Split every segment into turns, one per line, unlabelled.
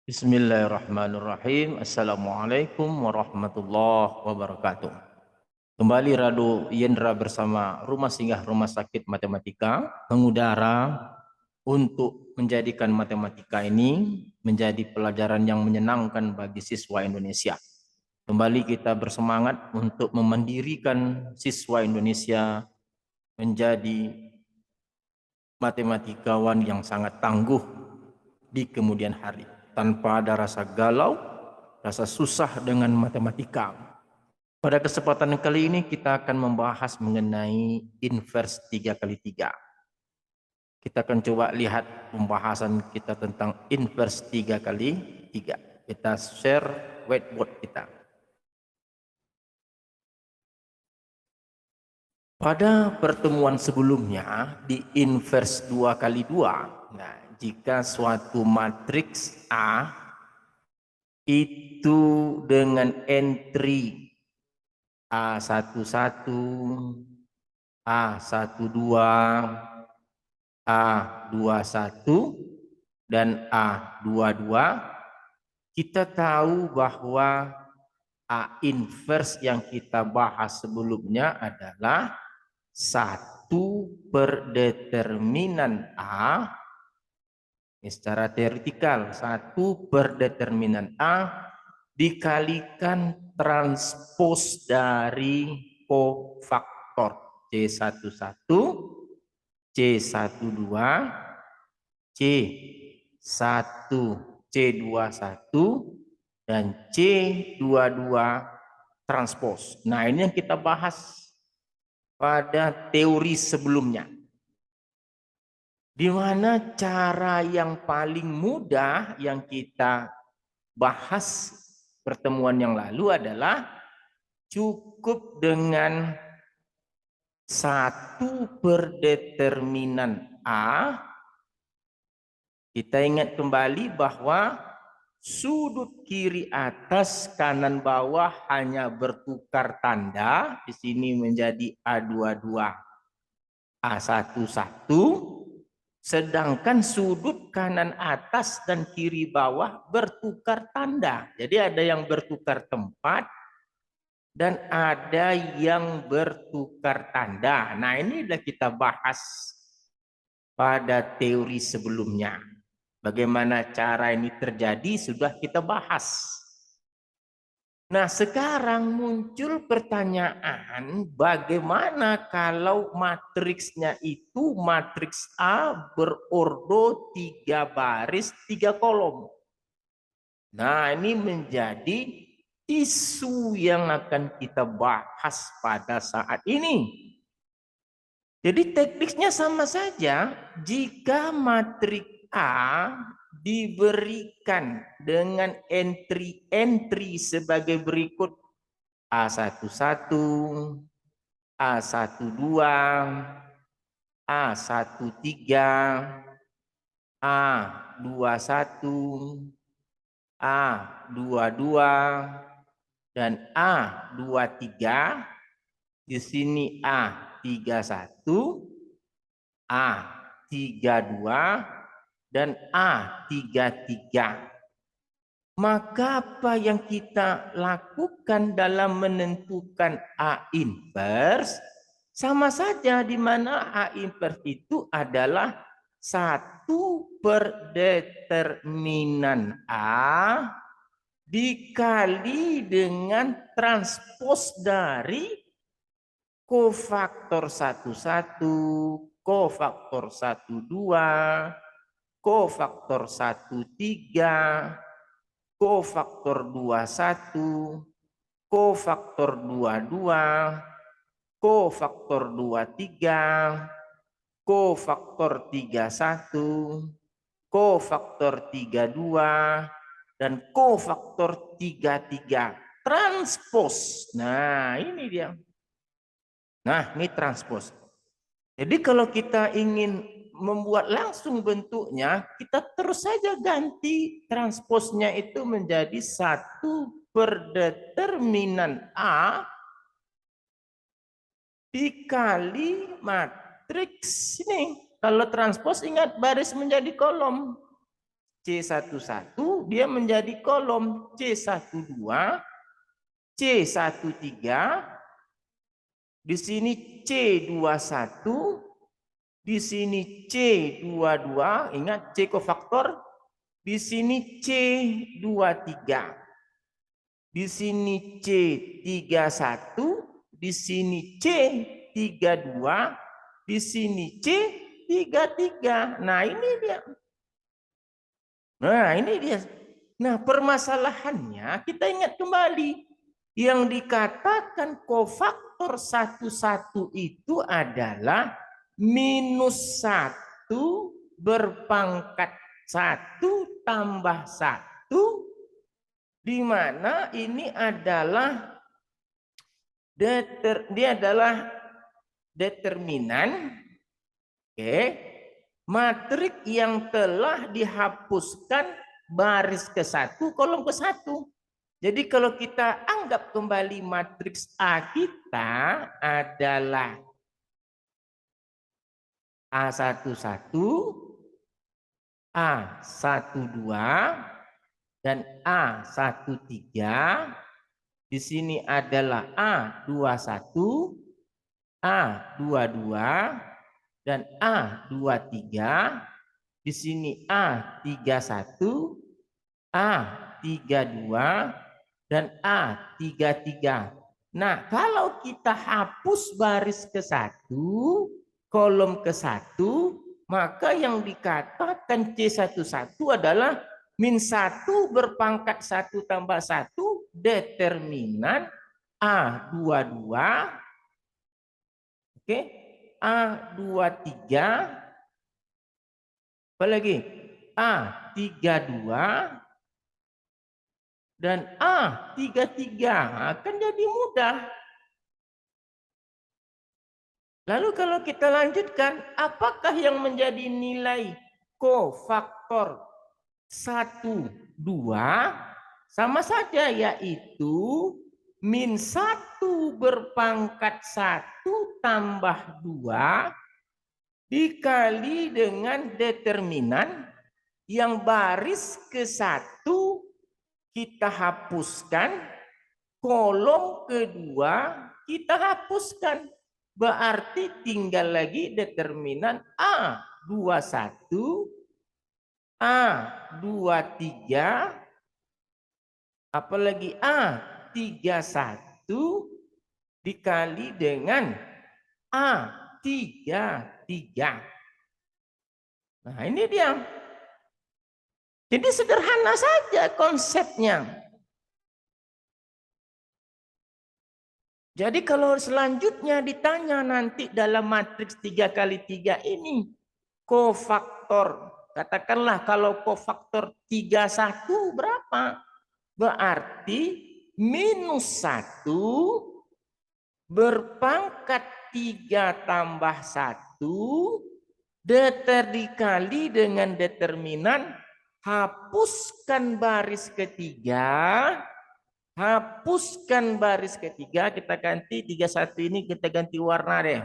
Bismillahirrahmanirrahim. Assalamualaikum warahmatullahi wabarakatuh. Kembali Rado Yendra bersama Rumah Singgah Rumah Sakit Matematika mengudara untuk menjadikan matematika ini menjadi pelajaran yang menyenangkan bagi siswa Indonesia. Kembali kita bersemangat untuk memandirikan siswa Indonesia menjadi matematikawan yang sangat tangguh di kemudian hari, tanpa ada rasa galau, rasa susah dengan matematika. Pada kesempatan kali ini kita akan membahas mengenai inverse 3 kali 3. Kita akan coba lihat pembahasan kita tentang inverse 3 kali 3. Kita share whiteboard kita. Pada pertemuan sebelumnya di inverse 2 kali 2, nah, jika suatu matriks A itu dengan entry A11, A12, A21, dan A22, kita tahu bahwa A inverse yang kita bahas sebelumnya adalah 1 per determinan A. Secara teoretikal, 1 per determinan A dikalikan transpos dari kofaktor C11, C12, C1, C21, dan C22 transpos. Nah, ini yang kita bahas pada teori sebelumnya, di mana cara yang paling mudah yang kita bahas pertemuan yang lalu adalah cukup dengan 1 per determinan A. Kita ingat kembali bahwa sudut kiri atas kanan bawah hanya bertukar tanda. Di sini menjadi A22, A11. Sedangkan sudut kanan atas dan kiri bawah bertukar tanda. Jadi ada yang bertukar tempat dan ada yang bertukar tanda. Nah, ini sudah kita bahas pada teori sebelumnya. Bagaimana cara ini terjadi sudah kita bahas. Nah, sekarang muncul pertanyaan, bagaimana kalau matriksnya itu matriks A berordo 3 baris 3 kolom. Nah, ini menjadi isu yang akan kita bahas pada saat ini. Jadi tekniknya sama saja. Jika matriks A diberikan dengan entry-entry sebagai berikut: A11, A12, A13, A21, A22, dan A23. Di sini A31, A32, dan A33. Maka apa yang kita lakukan dalam menentukan A inverse? Sama saja, di mana A inverse itu adalah 1 per determinan A dikali dengan transpos dari kofaktor 11, kofaktor 12, kofaktor 13, kofaktor 21, kofaktor 22, kofaktor 23, kofaktor 31, kofaktor 32, dan kofaktor 33. Transpos. Nah, ini dia. Nah, ini transpos. Jadi kalau kita ingin membuat langsung bentuknya, kita terus saja ganti transposnya itu menjadi 1 per determinan A dikali matriks ini. Kalau transpos, ingat baris menjadi kolom. C11 dia menjadi kolom C12, C13, di sini C21, di sini C22, ingat C kofaktor, di sini C23, di sini C31, di sini C32, di sini C33. Nah, ini dia. Nah, ini dia. Nah, permasalahannya kita ingat kembali yang dikatakan kofaktor 11 itu adalah -1 berpangkat 1 tambah 1, di mana ini adalah dia adalah determinan, oke, matrik yang telah dihapuskan baris ke-1, kolom ke-1. Jadi kalau kita anggap kembali matriks A kita adalah A11, A12, dan A13. Di sini adalah A21, A22, dan A23. Di sini A31, A32, dan A33. Nah, kalau kita hapus baris ke-1, kolom ke-1, maka yang dikatakan C11 adalah -1 berpangkat 1 tambah 1 determinan A22, oke, A23, apalagi A32, dan A33. Akan jadi mudah. Lalu kalau kita lanjutkan, apakah yang menjadi nilai kofaktor 1, 2? Sama saja, yaitu -1 berpangkat 1 tambah 2 dikali dengan determinan yang baris ke-1 kita hapuskan, kolom kedua kita hapuskan. Berarti tinggal lagi determinan A21, A23, apalagi A31 dikali dengan A33. Nah, ini dia. Jadi sederhana saja konsepnya. Jadi kalau selanjutnya ditanya nanti dalam matriks 3x3 ini, kofaktor, katakanlah kalau kofaktor 31 berapa? Berarti -1 berpangkat 3 tambah 1 dikali dengan determinan hapuskan baris ketiga, hapuskan baris ketiga, kita ganti 31 ini, kita ganti warna deh.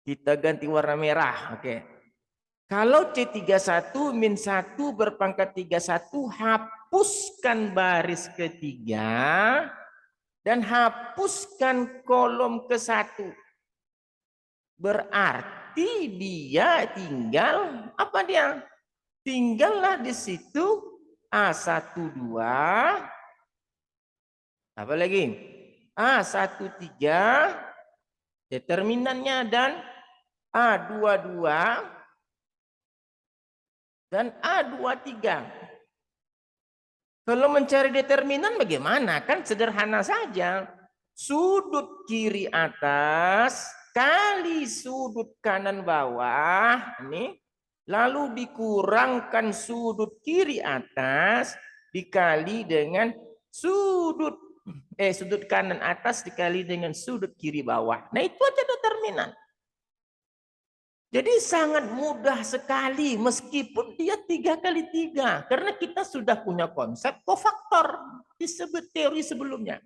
Kita ganti warna merah, oke. Kalau C31 -1 berpangkat 31, hapuskan baris ketiga dan hapuskan kolom ke-1. Berarti dia tinggal apa dia? Tinggallah di situ A12, apa lagi? A13 determinannya, dan A22 dan A23. Kalau mencari determinan bagaimana? Kan sederhana saja. Sudut kiri atas kali sudut kanan bawah ini, lalu dikurangkan sudut kiri atas dikali dengan sudut kanan atas dikali dengan sudut kiri bawah. Nah, itu aja determinan. Jadi sangat mudah sekali meskipun dia 3x3. Karena kita sudah punya konsep kofaktor disebut teori sebelumnya.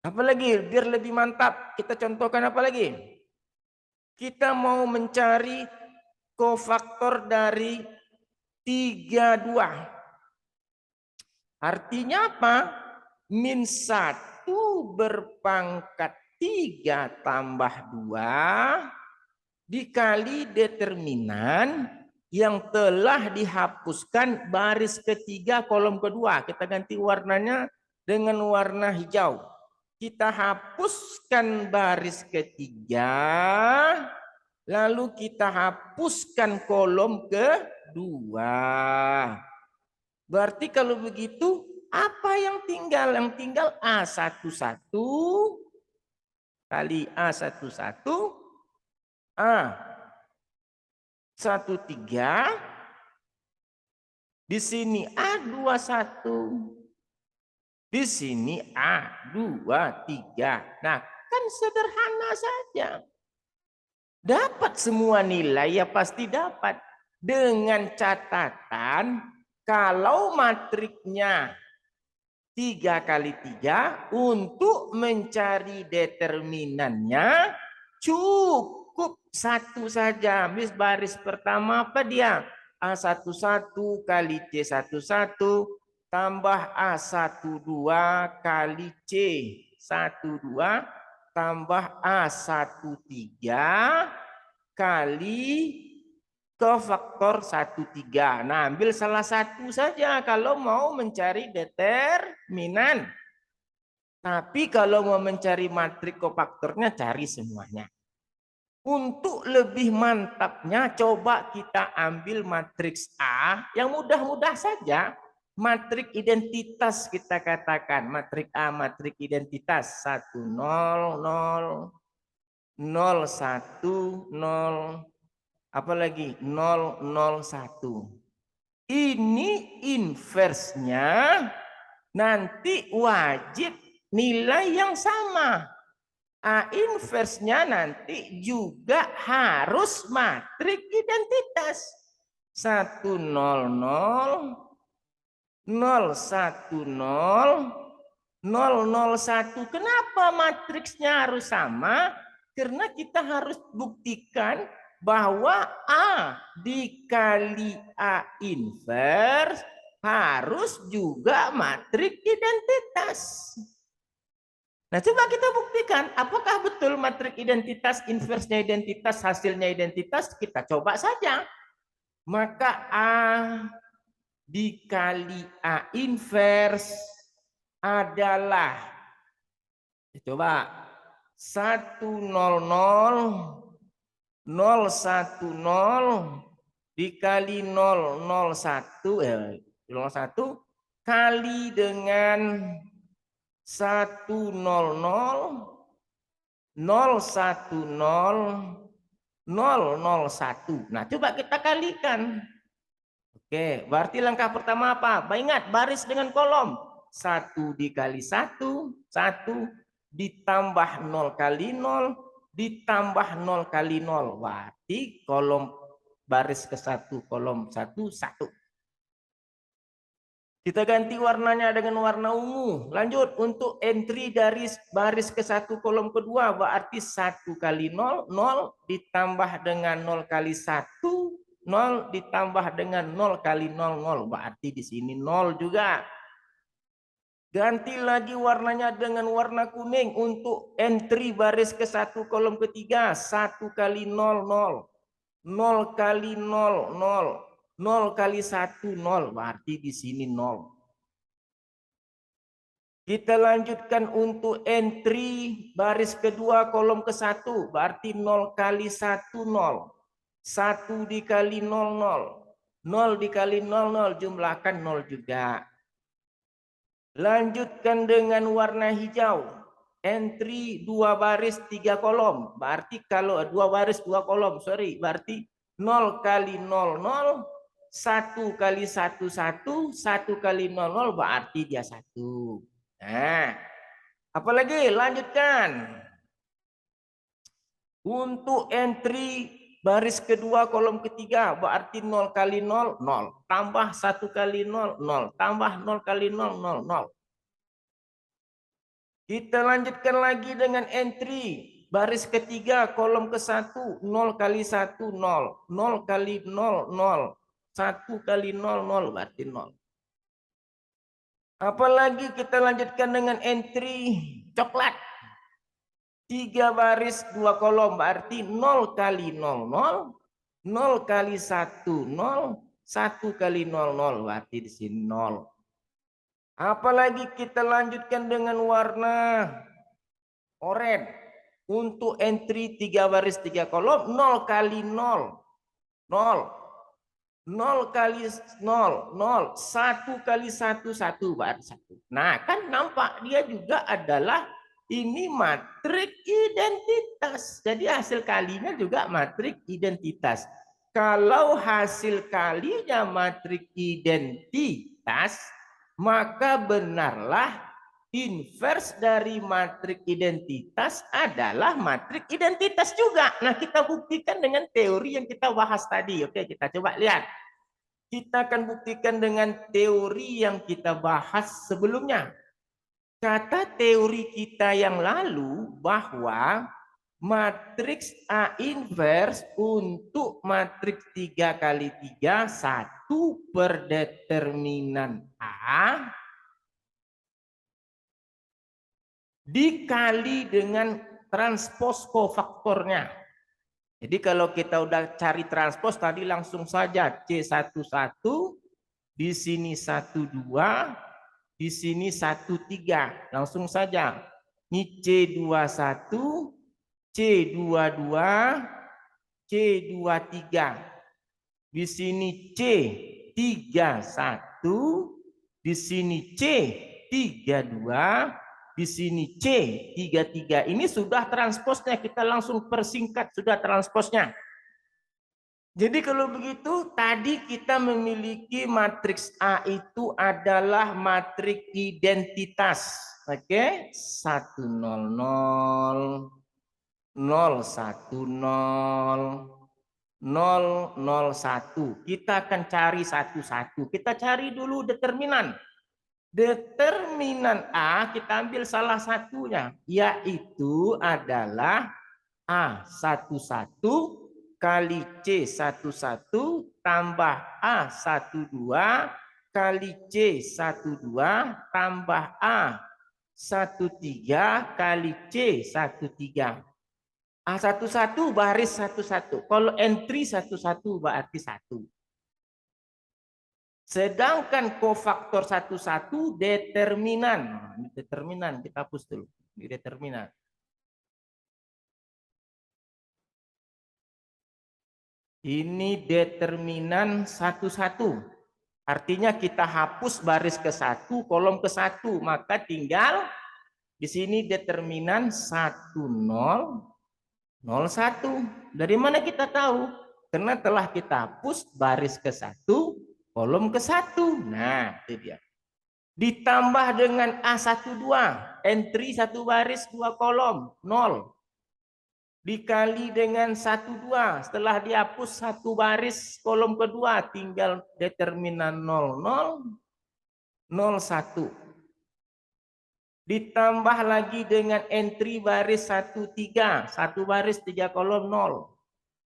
Apalagi biar lebih mantap, kita contohkan apa lagi? Kita mau mencari kofaktor dari 32. Artinya apa? Min 1 berpangkat 3 tambah 2 dikali determinan yang telah dihapuskan baris ketiga kolom kedua. Kita ganti warnanya dengan warna hijau. Kita hapuskan baris ketiga, lalu kita hapuskan kolom kedua. Berarti kalau begitu, apa yang tinggal? Yang tinggal A11 kali A11, A13, di sini A21, di sini A23. Nah, kan sederhana saja. Dapat semua nilai, ya pasti dapat. Dengan catatan, kalau matriknya 3 kali 3, untuk mencari determinannya cukup satu saja. Baris pertama apa dia? A11 kali C11 tambah A12 kali C12 tambah A13 kali kofaktor 13. Nah, ambil salah satu saja kalau mau mencari determinan. Tapi kalau mau mencari matrik kofaktornya, cari semuanya. Untuk lebih mantapnya, coba kita ambil matriks A yang mudah-mudah saja. Matrik identitas kita katakan. Matrik A, matrik identitas. 1, 0, 0, 0, 1, 0, apalagi 001. Ini inversnya nanti wajib nilai yang sama. A inversnya nanti juga harus matrik identitas. 100, 010, 001. Kenapa matriksnya harus sama? Karena kita harus buktikan bahwa A dikali A inverse harus juga matrik identitas. Nah, coba kita buktikan apakah betul matrik identitas, inversnya identitas, hasilnya identitas. Kita coba saja. Maka A dikali A inverse adalah, coba, 100, 010 dikali 001 kali dengan 100, 010, 001. Nah, coba kita kalikan. Oke, berarti langkah pertama apa? Ingat, baris dengan kolom. 1 dikali 1, 1 ditambah 0 kali 0, ditambah 0 kali 0. Berarti kolom baris ke 1, kolom 1, 1. Kita ganti warnanya dengan warna ungu. Lanjut, untuk entry dari baris ke 1 kolom kedua, berarti 1 kali 0, 0 ditambah dengan 0 kali 1, 0 ditambah dengan 0 kali 0, 0. Berarti di sini 0 juga. Ganti lagi warnanya dengan warna kuning untuk entry baris ke 1 kolom ketiga. 1 kali 0, 0. 0 kali 0, 0. 0 kali 1, 0. Berarti di sini 0. Kita lanjutkan untuk entry baris kedua kolom ke 1. Berarti 0 kali 1, 0. 1 dikali 0, 0. 0 dikali 0, 0. Jumlahkan 0 juga. Lanjutkan dengan warna hijau. Entry 2 baris 3 kolom. Berarti kalau 2 baris 2 kolom, berarti 0 kali 0, 0. 1 kali 1, 1. 1 kali 0, 0. Berarti dia 1. Nah, apalagi lanjutkan. Untuk entry baris kedua kolom ketiga, berarti 0 kali 0, 0. Tambah 1 kali 0, 0. Tambah 0 kali 0, 0, 0. Kita lanjutkan lagi dengan entry baris ketiga kolom ke 1, 0 kali 1, 0. 0 kali 0, 0. 1 kali 0, 0 berarti 0. Apalagi kita lanjutkan dengan entry coklat. 3 baris 2 kolom berarti 0 kali 0, 0. 0 kali 1, 0. 1 kali 0, 0 berarti di sini 0. Apalagi kita lanjutkan dengan warna oranye. Untuk entry 3 baris 3 kolom 0 kali 0, 0. 0 kali 0, 0. 1 kali 1, 1 berarti 1. Nah, kan nampak dia juga adalah ini matrik identitas. Jadi hasil kalinya juga matrik identitas. Kalau hasil kalinya matrik identitas, maka benarlah inverse dari matrik identitas adalah matrik identitas juga. Nah, kita buktikan dengan teori yang kita bahas tadi. Oke, kita coba lihat. Kita akan buktikan dengan teori yang kita bahas sebelumnya. Kata teori kita yang lalu bahwa matriks A inverse untuk matriks 3 kali 3, 1 per determinan A dikali dengan transpos kofaktornya. Jadi kalau kita udah cari transpos tadi langsung saja C11, di sini 12, di sini 13. Langsung saja. Ini C21, C22, C23. Di sini C31, di sini C32, di sini C33. Ini sudah transposnya, kita langsung persingkat sudah transposnya. Jadi kalau begitu tadi kita memiliki matriks A itu adalah matriks identitas. Oke, 1 0 0 0 1 0 0 0 1. Kita akan cari satu-satu. Kita cari dulu determinan. Determinan A kita ambil salah satunya, yaitu adalah A11 kali C11 tambah A12 kali C12 tambah A13 kali C13. A11 baris 11. Kalau entry 11 berarti 1. Sedangkan kofaktor 11 determinan. Determinan kita hapus dulu. Di determinan. Ini determinan 11. Artinya kita hapus baris ke 1, kolom ke 1. Maka tinggal di sini determinan 10, 01. Dari mana kita tahu? Karena telah kita hapus baris ke 1, kolom ke 1. Nah, itu dia. Ditambah dengan A12, entry 1 baris 2 kolom, 0. Dikali dengan 12, setelah dihapus 1 baris kolom kedua, tinggal determinan 00, 01. Ditambah lagi dengan entry baris 13, 1 baris 3 kolom 0.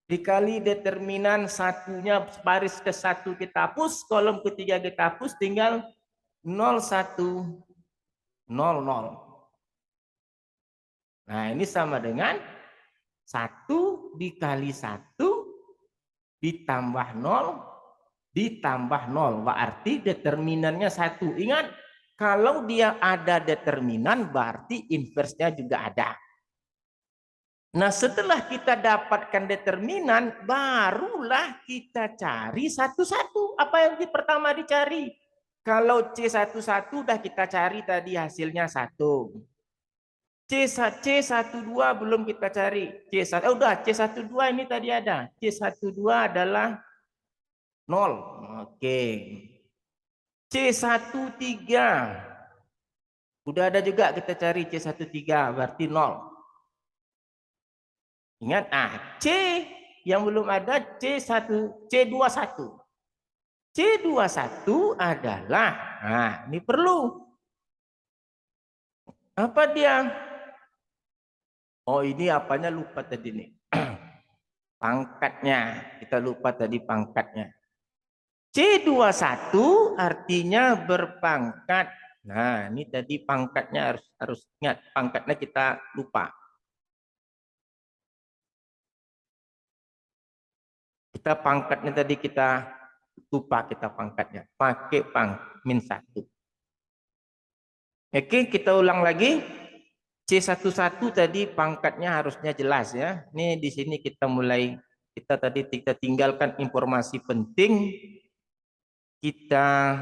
Dikali determinan satunya baris ke 1 kita hapus, kolom ketiga kita hapus, tinggal 01, 00. Nah, ini sama dengan 1 dikali 1 ditambah 0 ditambah 0. Berarti determinannya 1. Ingat, kalau dia ada determinan berarti inversnya juga ada. Nah, setelah kita dapatkan determinan, barulah kita cari satu-satu. Apa yang pertama dicari? Kalau C11 sudah kita cari tadi hasilnya 1. C12 belum kita cari. C1 udah, C12 ini tadi ada. C12 adalah 0. Oke. C13 udah ada juga kita cari C13 berarti 0. Ingat, C yang belum ada C1, C21. C21 adalah, nah ini perlu. Apa dia? Oh, ini apanya lupa tadi nih. Pangkatnya, kita lupa tadi pangkatnya. C21 artinya berpangkat. Nah, ini tadi pangkatnya harus ingat, pangkatnya kita lupa. Kita pangkatnya tadi kita lupa, kita pangkatnya. Pakai min 1. Oke, kita ulang lagi. C11 tadi pangkatnya harusnya jelas ya. Ini di sini kita mulai, kita tinggalkan informasi penting. Kita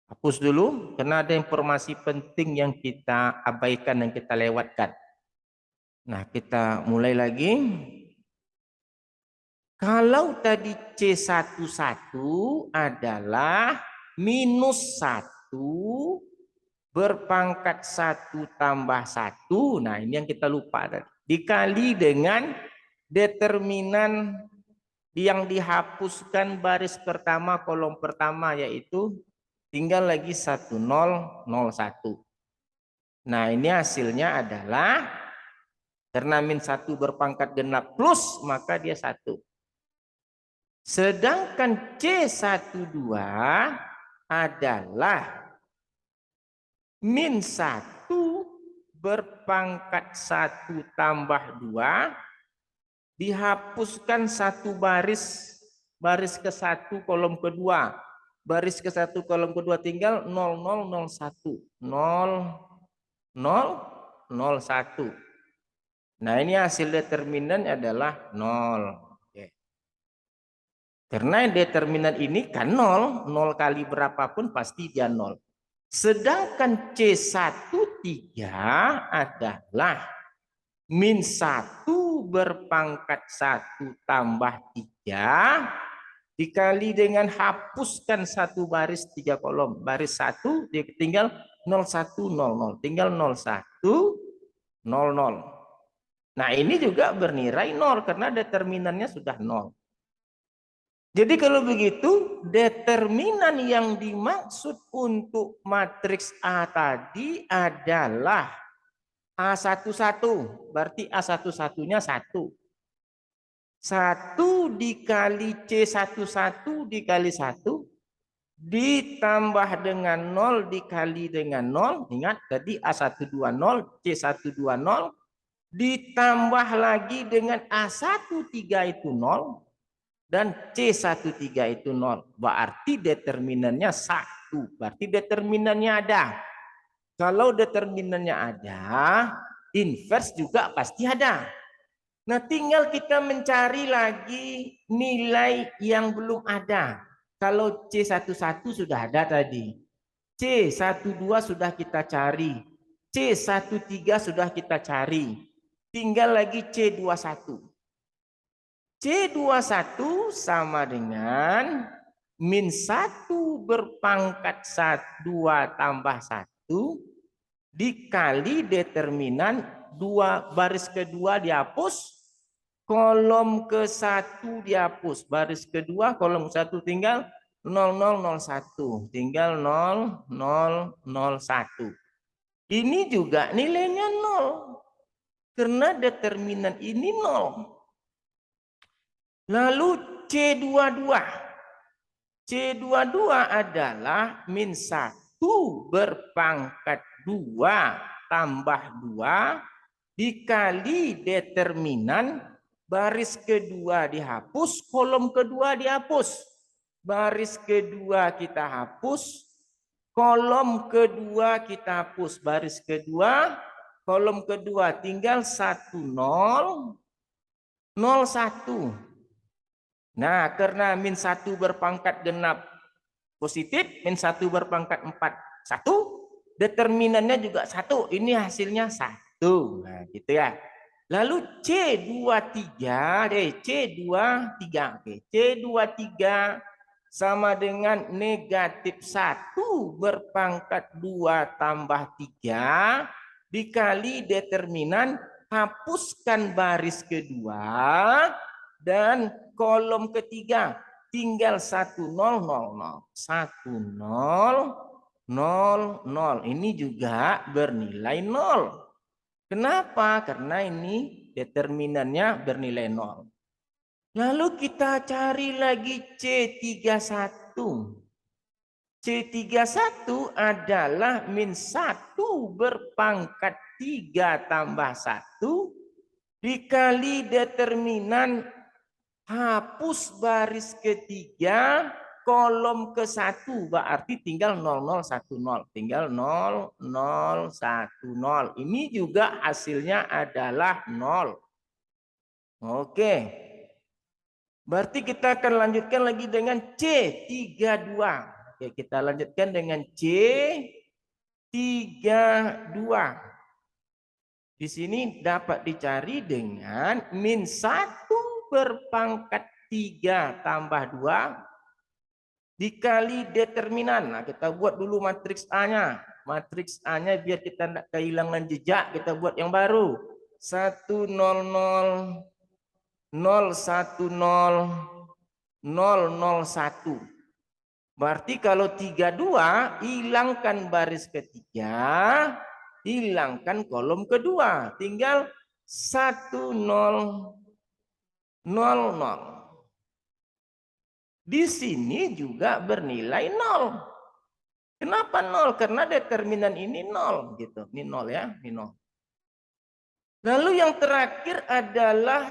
hapus dulu karena ada informasi penting yang kita abaikan dan kita lewatkan. Nah, kita mulai lagi. Kalau tadi C11 adalah minus 1 berpangkat 1 tambah 1. Nah, ini yang kita lupa tadi. Dikali dengan determinan yang dihapuskan baris pertama kolom pertama, yaitu tinggal lagi 1001. Nah, ini hasilnya adalah karena min 1 berpangkat genap plus, maka dia 1. Sedangkan C12 adalah min 1 berpangkat 1 tambah 2 dihapuskan 1 baris, baris ke-1 kolom kedua. Baris ke-1 kolom kedua tinggal 0001. 0001. Nah, ini hasil determinan adalah 0. Karena determinan ini kan 0. 0 kali berapapun pasti dia 0. Sedangkan C13 adalah min 1 berpangkat 1 tambah 3 dikali dengan hapuskan 1 baris 3 kolom. Baris 1 tinggal 0100. Tinggal 0100. Nah, ini juga bernilai 0 karena determinannya sudah 0. Jadi kalau begitu, determinan yang dimaksud untuk matriks A tadi adalah A11. Berarti A11-nya 1. 1 dikali C11 dikali 1 ditambah dengan 0 dikali dengan 0. Ingat tadi A120, C120 ditambah lagi dengan A13 itu 0. Dan C13 itu 0. Berarti determinannya 1. Berarti determinannya ada. Kalau determinannya ada, inverse juga pasti ada. Nah, tinggal kita mencari lagi nilai yang belum ada. Kalau C11 sudah ada tadi. C12 sudah kita cari. C13 sudah kita cari. Tinggal lagi C21. C21 sama dengan min 1 berpangkat 2 tambah 1 dikali determinan 2 baris kedua dihapus, kolom ke-1 dihapus, baris kedua kolom 1 tinggal 0001, tinggal 0001. Ini juga nilainya 0 karena determinan ini 0. Lalu C22. C22 adalah min 1 berpangkat 2 tambah 2 dikali determinan baris kedua dihapus, kolom kedua dihapus. Baris kedua kita hapus, kolom kedua kita hapus. Baris kedua, kolom kedua tinggal 1001. Nah, karena min 1 berpangkat genap positif, min 1 berpangkat 4, 1, determinannya juga 1. Ini hasilnya 1. Nah, gitu ya. Lalu C23, Oke, C23 sama dengan negatif 1 berpangkat 2 tambah 3 dikali determinan hapuskan baris kedua dan kolom ketiga tinggal 1000. 1000. Ini juga bernilai 0. Kenapa? Karena ini determinannya bernilai 0. Lalu kita cari lagi C31. C31 adalah min 1 berpangkat 3 tambah 1 dikali determinan hapus baris ketiga kolom ke-1, berarti tinggal 0010, tinggal 0010. Ini juga hasilnya adalah 0. Oke. Berarti kita akan lanjutkan lagi dengan C32. Oke, kita lanjutkan dengan C32. Di sini dapat dicari dengan min 1 berpangkat 3 tambah 2 dikali determinan. Nah, kita buat dulu matriks A-nya. Matriks A-nya biar kita tidak kehilangan jejak, kita buat yang baru. 100 010 001. Berarti kalau 32 hilangkan baris ketiga, hilangkan kolom kedua, tinggal 1000. Di sini juga bernilai 0. Kenapa 0? Karena determinan ini 0 gitu. Ini 0 ya, ini 0. Lalu yang terakhir adalah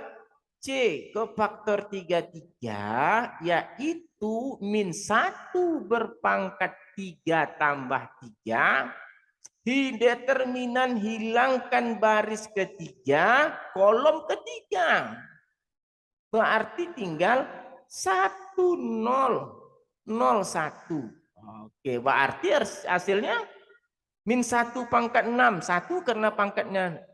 C ke faktor 33, yaitu min 1 berpangkat 3 tambah 3. Di determinan hilangkan baris ketiga, kolom ketiga. Berarti tinggal 1001. Oke, berarti hasilnya min 1 pangkat 6. 1 karena pangkatnya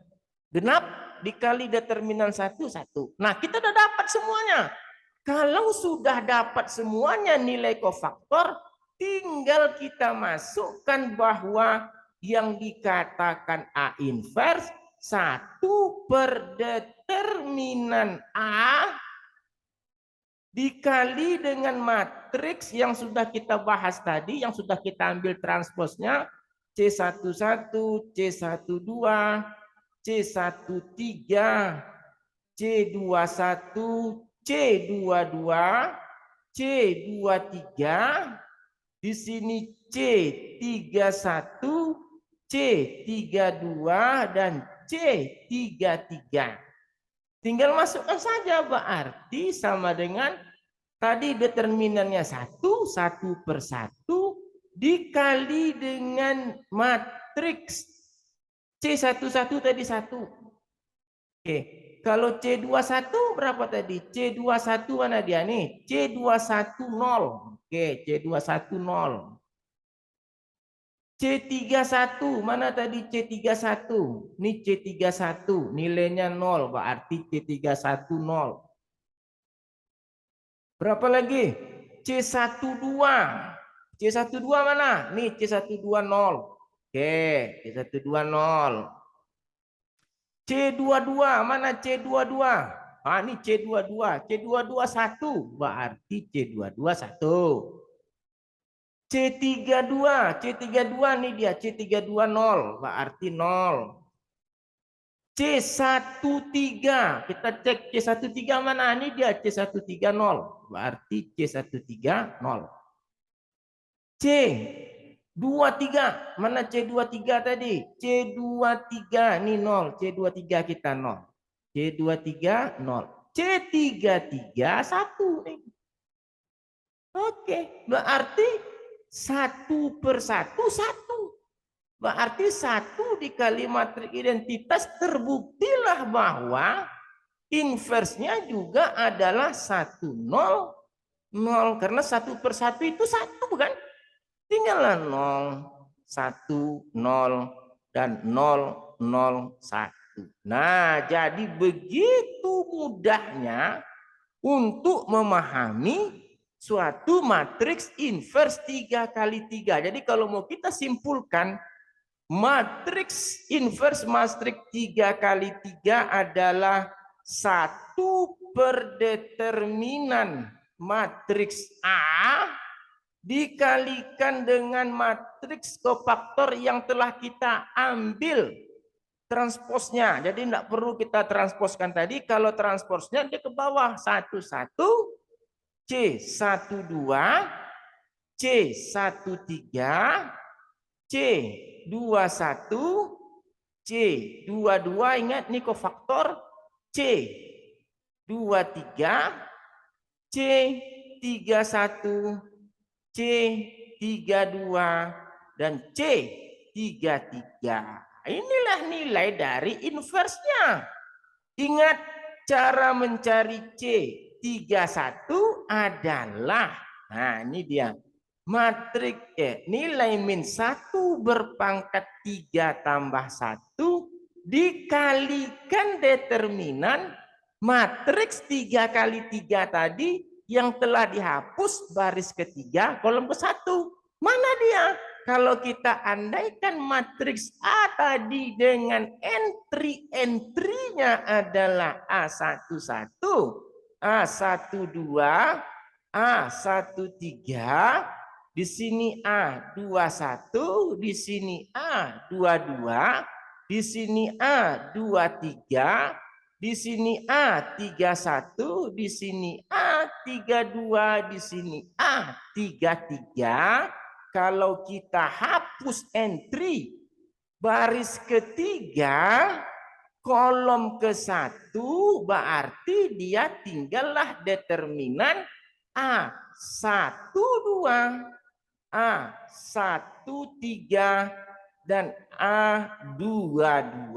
genap dikali determinan 1, 1. Nah, kita udah dapat semuanya. Kalau sudah dapat semuanya nilai kofaktor, tinggal kita masukkan bahwa yang dikatakan A inverse 1 per determinan A dikali dengan matriks yang sudah kita bahas tadi, yang sudah kita ambil transposnya, C11, C12, C13, C21, C22, C23, di sini C31, C32, dan C33. Tinggal masukkan saja, berarti sama dengan tadi determinannya 1 per 1 dikali dengan matriks C11 tadi 1. Oke, kalau C21 berapa tadi? C21 mana dia nih? C21 0. Oke, C21 0. C31 mana tadi C31? Ini C31 nilainya 0, berarti C31 0. Berapa lagi? C12. C12 mana? Nih C12 0. Oke, C12 0. C22 mana C22? Ah, ini C22. C22 1, berarti C22 1. C32, C32 nih dia, C32 0, berarti 0. C13, kita cek C13 mana, ini dia C13 0, berarti C13 0. C23, mana C23 tadi? C23 ini 0, C23 kita 0. C23 0. C33 1 nih. Oke, berarti 1 per 1, 1. Berarti 1 dikali matriks identitas, terbuktilah bahwa inversnya juga adalah 1 0 0. Karena 1 per 1 itu 1 bukan? Tinggallah 0 1 0 dan 0 0 1. Nah, jadi begitu mudahnya untuk memahami suatu matriks inverse 3 kali 3. Jadi kalau mau kita simpulkan, matriks inverse matriks 3 kali 3 adalah 1 per determinan matriks A dikalikan dengan matriks kofaktor yang telah kita ambil transposnya. Jadi tidak perlu kita transposkan tadi. Kalau transposnya dia ke bawah. 1, 1, C, 1, 2, C, 1, 3, C, 2, 1, C, 2, 2. Ingat ini kofaktor. C, 2, 3, C, 3, 1, C, 3, 2, dan C, 3, 3. Inilah nilai dari inversnya. Ingat, cara mencari C 31 adalah, nah ini dia, matriks nilai min 1 berpangkat 3 tambah 1 dikalikan determinan matriks 3 kali 3 tadi yang telah dihapus baris ketiga kolom ke-1. Mana dia? Kalau kita andaikan matriks A tadi dengan entry-entrynya adalah A11, A12, A13, di sini A21, di sini A22, di sini A23, di sini A31, di sini A32, di sini A33. Kalau kita hapus entry baris ketiga kolom ke-1, berarti dia tinggallah determinan A12, A13, dan A22,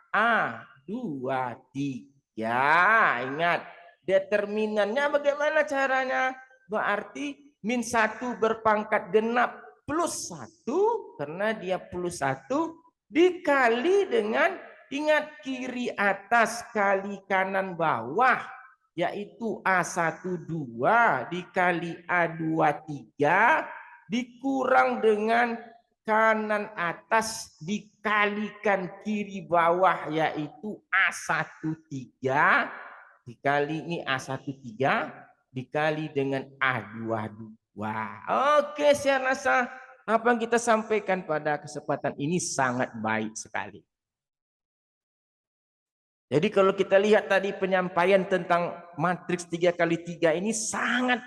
A23. Ingat, determinannya bagaimana caranya? Berarti min 1 berpangkat genap plus 1, karena dia plus 1, dikali dengan, ingat, kiri atas kali kanan bawah, yaitu A12 dikali A23 dikurang dengan kanan atas dikalikan kiri bawah, yaitu A13 dikali ini A13 dikali dengan A22. Oke, saya rasa apa yang kita sampaikan pada kesempatan ini sangat baik sekali. Jadi kalau kita lihat tadi penyampaian tentang matriks 3 kali 3 ini sangat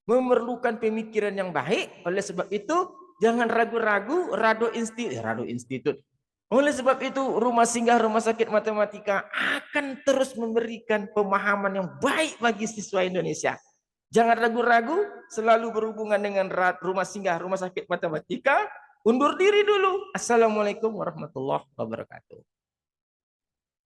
memerlukan pemikiran yang baik. Oleh sebab itu, jangan ragu-ragu, Rado Institut. Oleh sebab itu, Rumah Singgah Rumah Sakit Matematika akan terus memberikan pemahaman yang baik bagi siswa Indonesia. Jangan ragu-ragu, selalu berhubungan dengan Rumah Singgah Rumah Sakit Matematika. Undur diri dulu. Assalamualaikum warahmatullahi wabarakatuh.